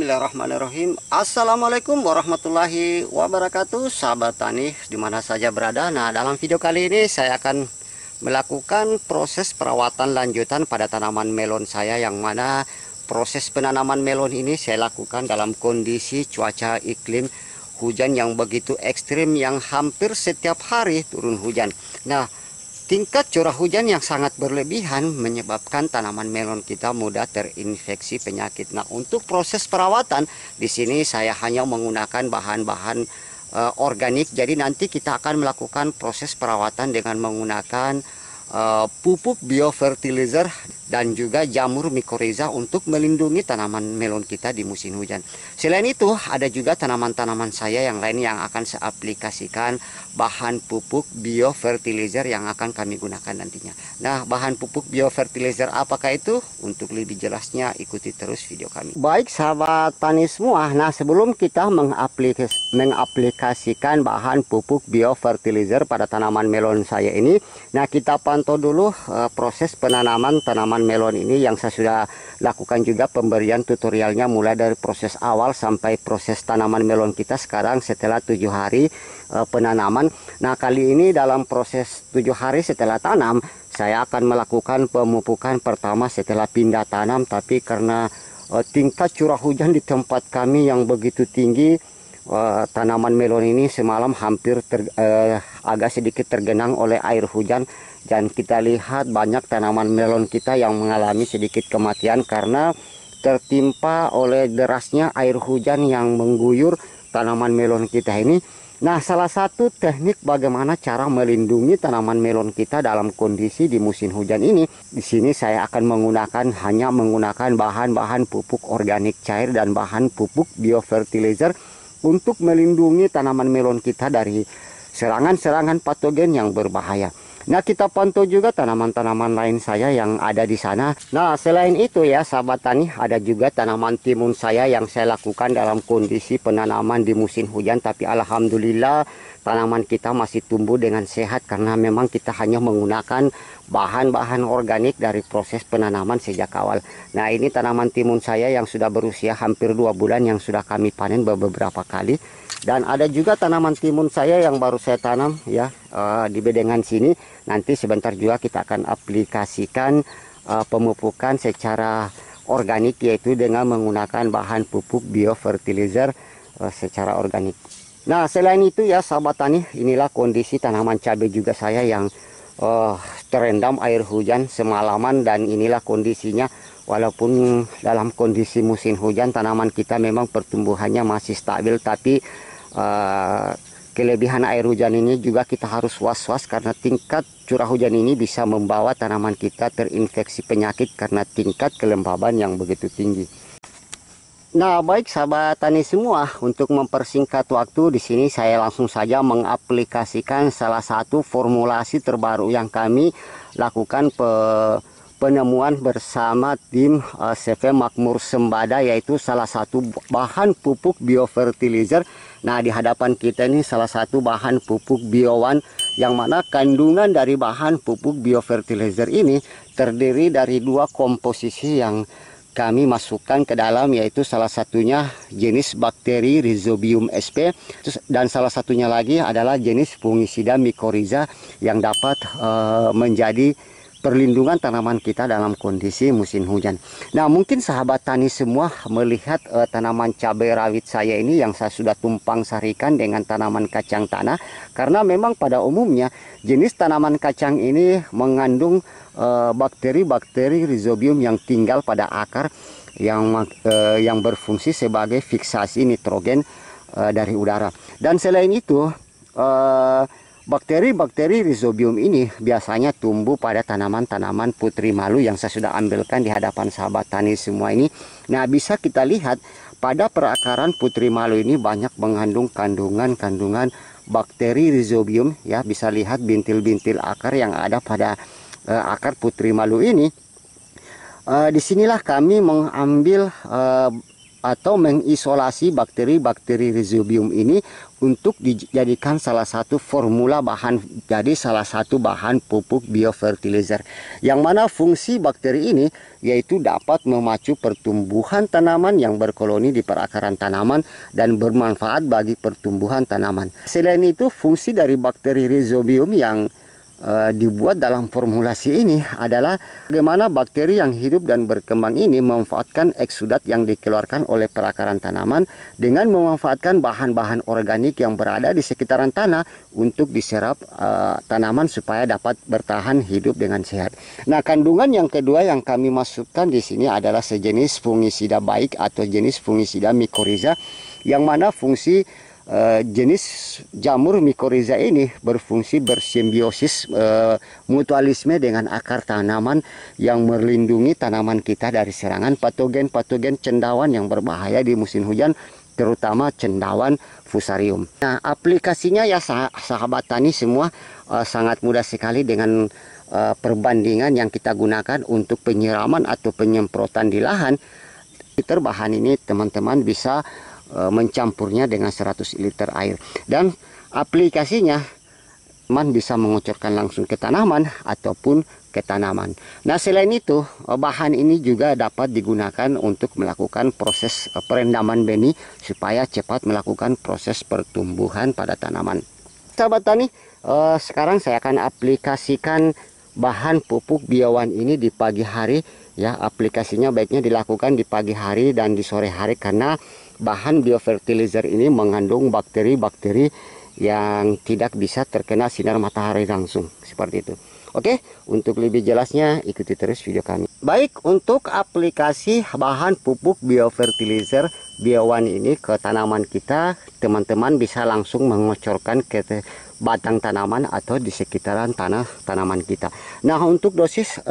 Bismillahirrahmanirrahim. Assalamualaikum warahmatullahi wabarakatuh, sahabat tani dimana saja berada. Nah, dalam video kali ini saya akan melakukan proses perawatan lanjutan pada tanaman melon saya, yang mana proses penanaman melon ini saya lakukan dalam kondisi cuaca iklim hujan yang begitu ekstrim, yang hampir setiap hari turun hujan. Nah, tingkat curah hujan yang sangat berlebihan menyebabkan tanaman melon kita mudah terinfeksi penyakit. Nah, untuk proses perawatan di sini saya hanya menggunakan bahan-bahan organik. Jadi nanti kita akan melakukan proses perawatan dengan menggunakan pupuk biofertilizer dan juga jamur mikoriza untuk melindungi tanaman melon kita di musim hujan. Selain itu, ada juga tanaman-tanaman saya yang lain yang akan saya aplikasikan bahan pupuk biofertilizer yang akan kami gunakan nantinya. Nah, bahan pupuk biofertilizer apakah itu? Untuk lebih jelasnya ikuti terus video kami. Baik sahabat tani semua, nah sebelum kita mengaplikasikan bahan pupuk biofertilizer pada tanaman melon saya ini, nah kita pantau dulu proses penanaman tanaman melon ini yang saya sudah lakukan juga pemberian tutorialnya mulai dari proses awal sampai proses tanaman melon kita sekarang setelah 7 hari penanaman. Nah, kali ini dalam proses 7 hari setelah tanam saya akan melakukan pemupukan pertama setelah pindah tanam, tapi karena tingkat curah hujan di tempat kami yang begitu tinggi, tanaman melon ini semalam hampir agak sedikit tergenang oleh air hujan. Dan kita lihat banyak tanaman melon kita yang mengalami sedikit kematian karena tertimpa oleh derasnya air hujan yang mengguyur tanaman melon kita ini. Nah, salah satu teknik bagaimana cara melindungi tanaman melon kita dalam kondisi di musim hujan ini, di sini saya akan hanya menggunakan bahan-bahan pupuk organik cair dan bahan pupuk biofertilizer untuk melindungi tanaman melon kita dari serangan-serangan patogen yang berbahaya. Nah, kita pantau juga tanaman-tanaman lain saya yang ada di sana. Nah, selain itu ya sahabat tani, ada juga tanaman timun saya yang saya lakukan dalam kondisi penanaman di musim hujan. Tapi alhamdulillah tanaman kita masih tumbuh dengan sehat karena memang kita hanya menggunakan bahan-bahan organik dari proses penanaman sejak awal. Nah, ini tanaman timun saya yang sudah berusia hampir 2 bulan yang sudah kami panen beberapa kali. Dan ada juga tanaman timun saya yang baru saya tanam ya di bedengan sini. Nanti sebentar juga kita akan aplikasikan pemupukan secara organik, yaitu dengan menggunakan bahan pupuk biofertilizer secara organik. Nah, selain itu ya sahabat tani, inilah kondisi tanaman cabai juga saya yang terendam air hujan semalaman, dan inilah kondisinya. Walaupun dalam kondisi musim hujan tanaman kita memang pertumbuhannya masih stabil, tapi kelebihan air hujan ini juga kita harus was-was karena tingkat curah hujan ini bisa membawa tanaman kita terinfeksi penyakit karena tingkat kelembaban yang begitu tinggi. Nah, baik sahabat tani semua, untuk mempersingkat waktu di sini saya langsung saja mengaplikasikan salah satu formulasi terbaru yang kami lakukan penemuan bersama tim CV Makmur Sembada, yaitu salah satu bahan pupuk biofertilizer. Nah, di hadapan kita ini salah satu bahan pupuk Bio1, yang mana kandungan dari bahan pupuk biofertilizer ini terdiri dari 2 komposisi yang kami masukkan ke dalam, yaitu salah satunya jenis bakteri Rhizobium sp, dan salah satunya lagi adalah jenis fungisida mikoriza yang dapat menjadi perlindungan tanaman kita dalam kondisi musim hujan. Nah, mungkin sahabat tani semua melihat tanaman cabai rawit saya ini yang saya sudah tumpang sarikan dengan tanaman kacang tanah, karena memang pada umumnya jenis tanaman kacang ini mengandung bakteri-bakteri Rhizobium yang tinggal pada akar yang berfungsi sebagai fiksasi nitrogen dari udara. Dan selain itu bakteri-bakteri Rhizobium ini biasanya tumbuh pada tanaman-tanaman putri malu yang saya sudah ambilkan di hadapan sahabat tani semua ini. Nah, bisa kita lihat pada perakaran putri malu ini banyak mengandung kandungan bakteri Rhizobium ya. Bisa lihat bintil-bintil akar yang ada pada akar putri malu ini. Disinilah kami mengambil atau mengisolasi bakteri-bakteri Rhizobium ini untuk dijadikan salah satu formula bahan, jadi salah satu bahan pupuk biofertilizer. Yang mana fungsi bakteri ini yaitu dapat memacu pertumbuhan tanaman yang berkoloni di perakaran tanaman dan bermanfaat bagi pertumbuhan tanaman. Selain itu, fungsi dari bakteri Rhizobium yang dibuat dalam formulasi ini adalah bagaimana bakteri yang hidup dan berkembang ini memanfaatkan eksudat yang dikeluarkan oleh perakaran tanaman dengan memanfaatkan bahan-bahan organik yang berada di sekitaran tanah untuk diserap tanaman supaya dapat bertahan hidup dengan sehat. Nah, kandungan yang kedua yang kami masukkan di sini adalah sejenis fungisida baik atau jenis fungisida mycorrhiza, yang mana fungsi jenis jamur mycorrhiza ini berfungsi bersimbiosis mutualisme dengan akar tanaman yang melindungi tanaman kita dari serangan patogen-patogen cendawan yang berbahaya di musim hujan, terutama cendawan fusarium. Nah, aplikasinya ya sahabat tani semua sangat mudah sekali dengan perbandingan yang kita gunakan untuk penyiraman atau penyemprotan di lahan. Liter bahan ini teman-teman bisa mencampurnya dengan 100 liter air, dan aplikasinya teman bisa mengucurkan langsung ke tanaman ataupun ke tanaman. Nah, selain itu bahan ini juga dapat digunakan untuk melakukan proses perendaman benih supaya cepat melakukan proses pertumbuhan pada tanaman. Sahabat tani, sekarang saya akan aplikasikan bahan pupuk Bio1 ini di pagi hari. Ya, aplikasinya baiknya dilakukan di pagi hari dan di sore hari karena bahan biofertilizer ini mengandung bakteri-bakteri yang tidak bisa terkena sinar matahari langsung, seperti itu. Oke, untuk lebih jelasnya ikuti terus video kami. Baik, untuk aplikasi bahan pupuk biofertilizer Bio1 ini ke tanaman kita, teman-teman bisa langsung mengocorkan ke batang tanaman atau di sekitaran tanaman kita. Nah, untuk dosis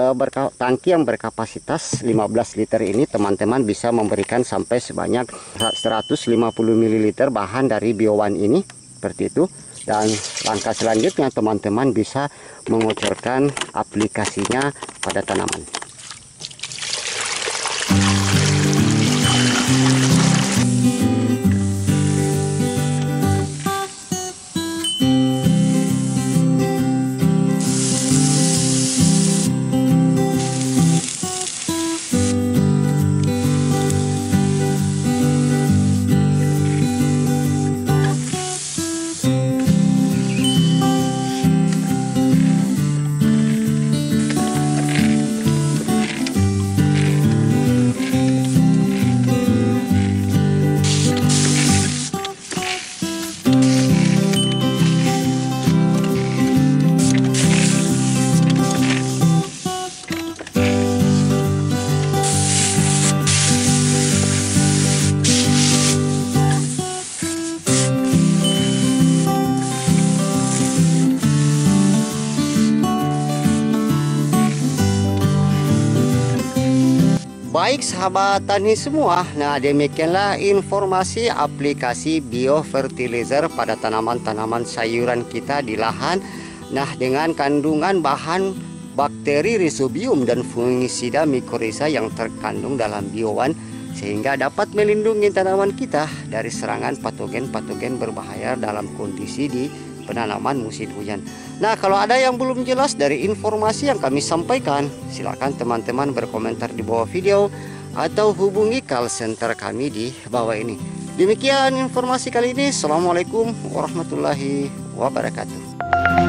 tangki yang berkapasitas 15 liter ini, teman-teman bisa memberikan sampai sebanyak 150 ml bahan dari Bio1 ini, seperti itu. Dan langkah selanjutnya teman-teman bisa mengucurkan aplikasinya pada tanaman. Baik sahabat tani semua, nah demikianlah informasi aplikasi biofertilizer pada tanaman-tanaman sayuran kita di lahan. Nah, dengan kandungan bahan bakteri Rhizobium dan fungisida mycorrhiza yang terkandung dalam Bio1, sehingga dapat melindungi tanaman kita dari serangan patogen-patogen berbahaya dalam kondisi di penanaman musim hujan. Nah, kalau ada yang belum jelas dari informasi yang kami sampaikan, silakan teman-teman berkomentar di bawah video atau hubungi call center kami di bawah ini. Demikian informasi kali ini. Assalamualaikum warahmatullahi wabarakatuh.